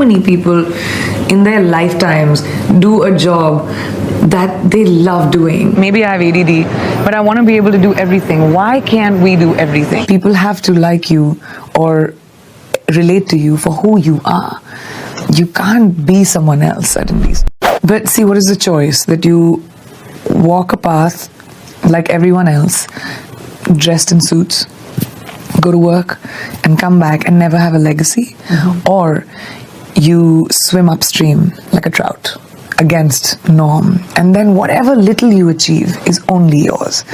many people in their lifetimes do a job that they love doing? Maybe I have ADD, but I want to be able to do everything. Why can't we do everything? People have to like you or relate to you for who you are. You can't be someone else suddenly. But see, what is the choice? That you walk a path like everyone else, dressed in suits, go to work and come back and never have a legacy, or you swim upstream like a trout against norm, and then whatever little you achieve is only yours.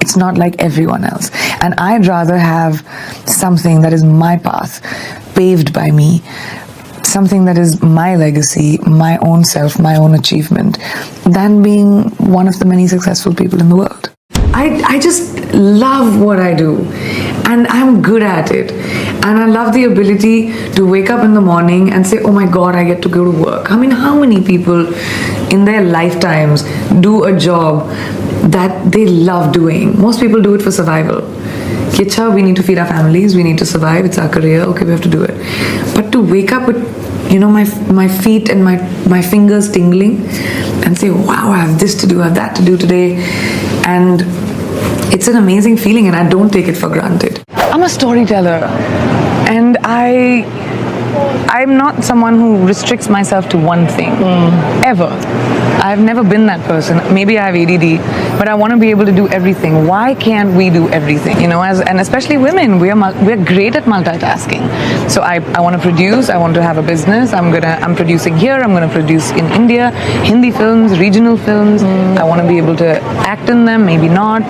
It's not like everyone else. And I'd rather have something that is my path, paved by me, something that is my legacy, my own self, my own achievement, than being one of the many successful people in the world. I just love what I do, and I'm good at it, and I love the ability to wake up in the morning and say, oh my god, I get to go to work. I mean, how many people in their lifetimes do a job that they love doing? Most people do it for survival. We need to feed our families, we need to survive, it's our career, okay, we have to do it. But to wake up with, my feet and my fingers tingling and say, wow, I have this to do, I have that to do today, and it's an amazing feeling, and I don't take it for granted. I'm a storyteller, and I'm not someone who restricts myself to one thing, ever. I've never been that person. Maybe I have ADD, but I want to be able to do everything. Why can't we do everything? And especially women, we're great at multitasking. So I want to produce, I want to have a business, I'm producing here, I'm going to produce in India, Hindi films, regional films. I want to be able to act in them, maybe not.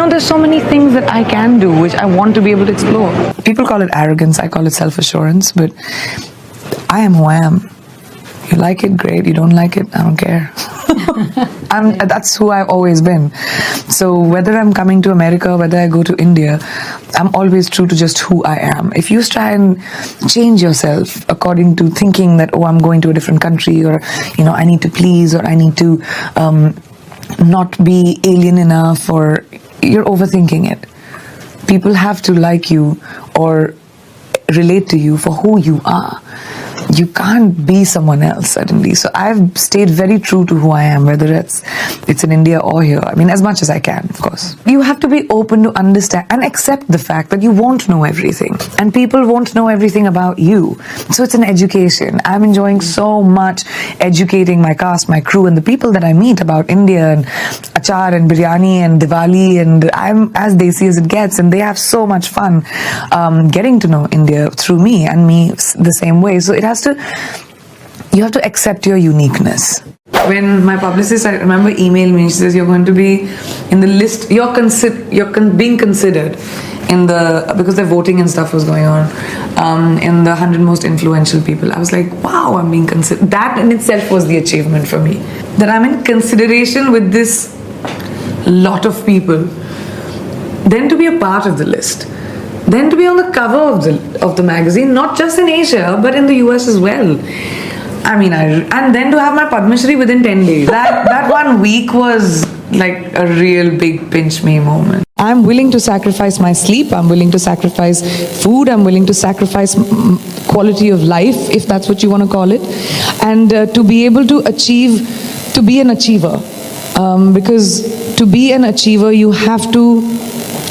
There's so many things that I can do, which I want to be able to explore. People call it arrogance, I call it self-assurance, but I am who I am. You like it, great. You don't like it, I don't care. That's who I've always been. So whether I'm coming to America, whether I go to India, I'm always true to just who I am. If you try and change yourself according to thinking that, oh, I'm going to a different country, or, I need to please, or I need to not be alien enough, or you're overthinking it. People have to like you or relate to you for who you are. You can't be someone else suddenly. So I've stayed very true to who I am, whether it's in India or here. I mean, as much as I can, of course. You have to be open to understand and accept the fact that you won't know everything, and people won't know everything about you. So it's an education. I'm enjoying so much educating my cast, my crew, and the people that I meet about India and achar and biryani and Diwali, and I'm as desi as it gets, and they have so much fun getting to know India through me, and me the same way. So you have to accept your uniqueness. When my publicist, I remember, emailed me, she says, you're going to be in the list, you're being considered in the, because the voting and stuff was going on, in the 100 most influential people. I was like, wow, I'm being considered. That in itself was the achievement for me. That I'm in consideration with this lot of people. Then to be a part of the list. Then to be on the cover of the magazine, not just in Asia, but in the US as well. I mean, and then to have my Padma Shri within 10 days. That 1 week was like a real big pinch me moment. I'm willing to sacrifice my sleep, I'm willing to sacrifice food, I'm willing to sacrifice quality of life, if that's what you want to call it, and to be able to be an achiever. Because to be an achiever, you have to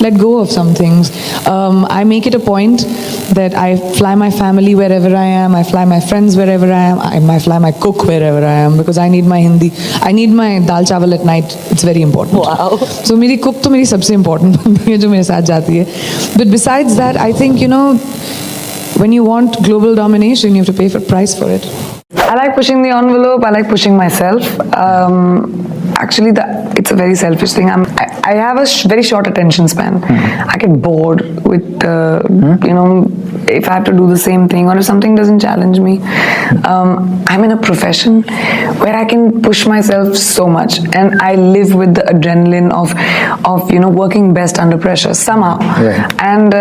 let go of some things. I make it a point that I fly my family wherever I am, I fly my friends wherever I am, I fly my cook wherever I am, because I need my Hindi, I need my dal chawal at night, it's very important. Wow. So my cook to is सबसे important है जो मेरे साथ जाती है. But besides that, I think, when you want global domination, you have to pay for price for it. I like pushing the envelope, I like pushing myself. Actually, it's a very selfish thing. I have a very short attention span. I get bored with, if I have to do the same thing, or if something doesn't challenge me. I'm in a profession where I can push myself so much, and I live with the adrenaline of working best under pressure somehow. Right. And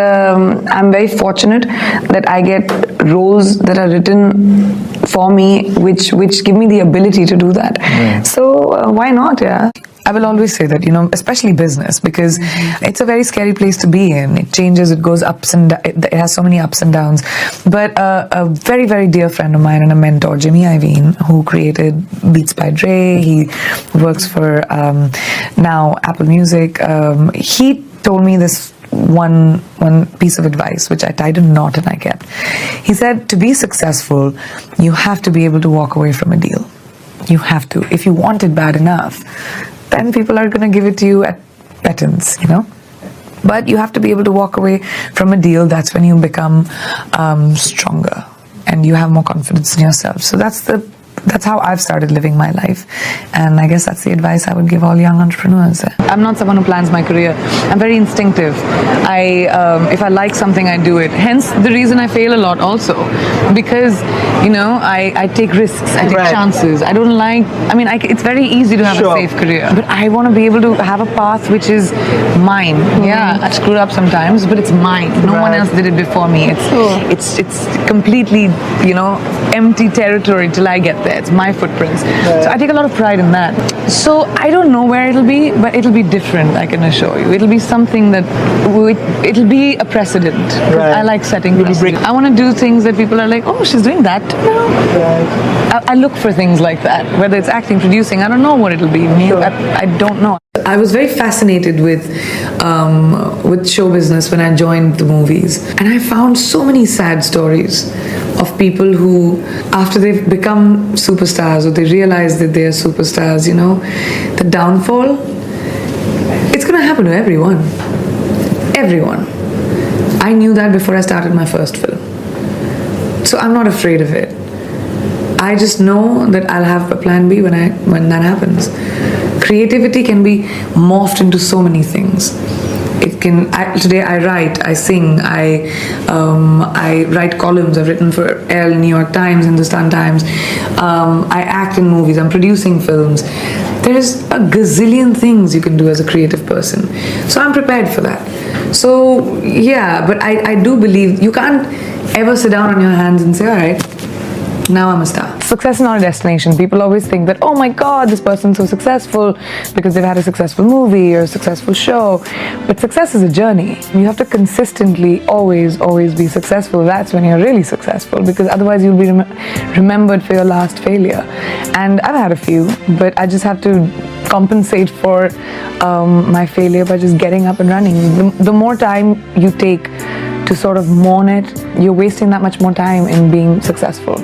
I'm very fortunate that I get roles that are written for me, which give me the ability to do that. Right. So why not? Yeah. I will always say that, especially business, because it's a very scary place to be in. It changes, it goes ups and it has so many ups and downs. But a very, very dear friend of mine and a mentor, Jimmy Iovine, who created Beats by Dre, he works for now Apple Music. He told me this one piece of advice, which I tied a knot and I kept. He said, to be successful, you have to be able to walk away from a deal. You have to. If you want it bad enough, then people are going to give it to you at pettance, But you have to be able to walk away from a deal. That's when you become stronger and you have more confidence in yourself. So that's how I've started living my life, and I guess that's the advice I would give all young entrepreneurs. I'm not someone who plans my career. I'm very instinctive. If I like something, I do it. Hence the reason I fail a lot also, because I take risks, I take chances. I don't like. It's very easy to have a safe career, but I want to be able to have a path which is mine. Yeah, I screwed up sometimes, but it's mine. No one else did it before me. It's completely empty territory till I get there. It's my footprints. So I take a lot of pride in that. So I don't know where it'll be, but it'll be different, I can assure you. It'll be something that it'll be a precedent. I like setting precedent. I want to do things that people are like, oh, she's doing that now. I look for things like that, whether it's acting, producing. I don't know what it'll be. I don't know. I was very fascinated with show business when I joined the movies, and I found so many sad stories of people who, after they've become superstars or they realize that they are superstars, the downfall, it's going to happen to everyone. Everyone. I knew that before I started my first film. So I'm not afraid of it. I just know that I'll have a plan B when that happens. Creativity can be morphed into so many things. Today I write, I sing, I write columns. I've written for Elle, New York Times, Hindustan Times. I act in movies. I'm producing films. There's a gazillion things you can do as a creative person. So I'm prepared for that. So yeah, but I do believe you can't ever sit down on your hands and say, all right, now I'm a star. Success is not a destination. People always think that, oh my God, this person's so successful because they've had a successful movie or a successful show. But success is a journey. You have to consistently always be successful. That's when you're really successful, because otherwise you'll be remembered for your last failure. And I've had a few, but I just have to compensate for my failure by just getting up and running. The more time you take to sort of mourn it, you're wasting that much more time in being successful.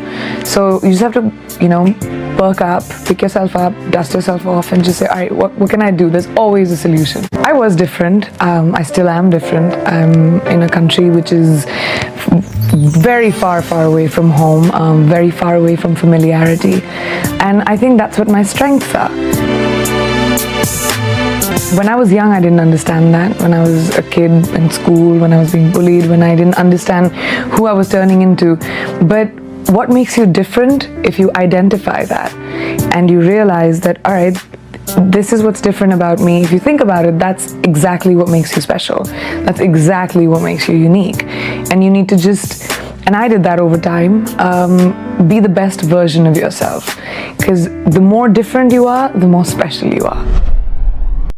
So you just have to, perk up, pick yourself up, dust yourself off, and just say, all right, what can I do? There's always a solution. I was different. I still am different. I'm in a country which is very far away from home, very far away from familiarity. And I think that's what my strengths are. When I was young, I didn't understand that. When I was a kid in school, when I was being bullied, when I didn't understand who I was turning into. But what makes you different if you identify that and you realize that, all right, this is what's different about me. If you think about it, that's exactly what makes you special. That's exactly what makes you unique. And you need to and I did that over time, be the best version of yourself. Because the more different you are, the more special you are.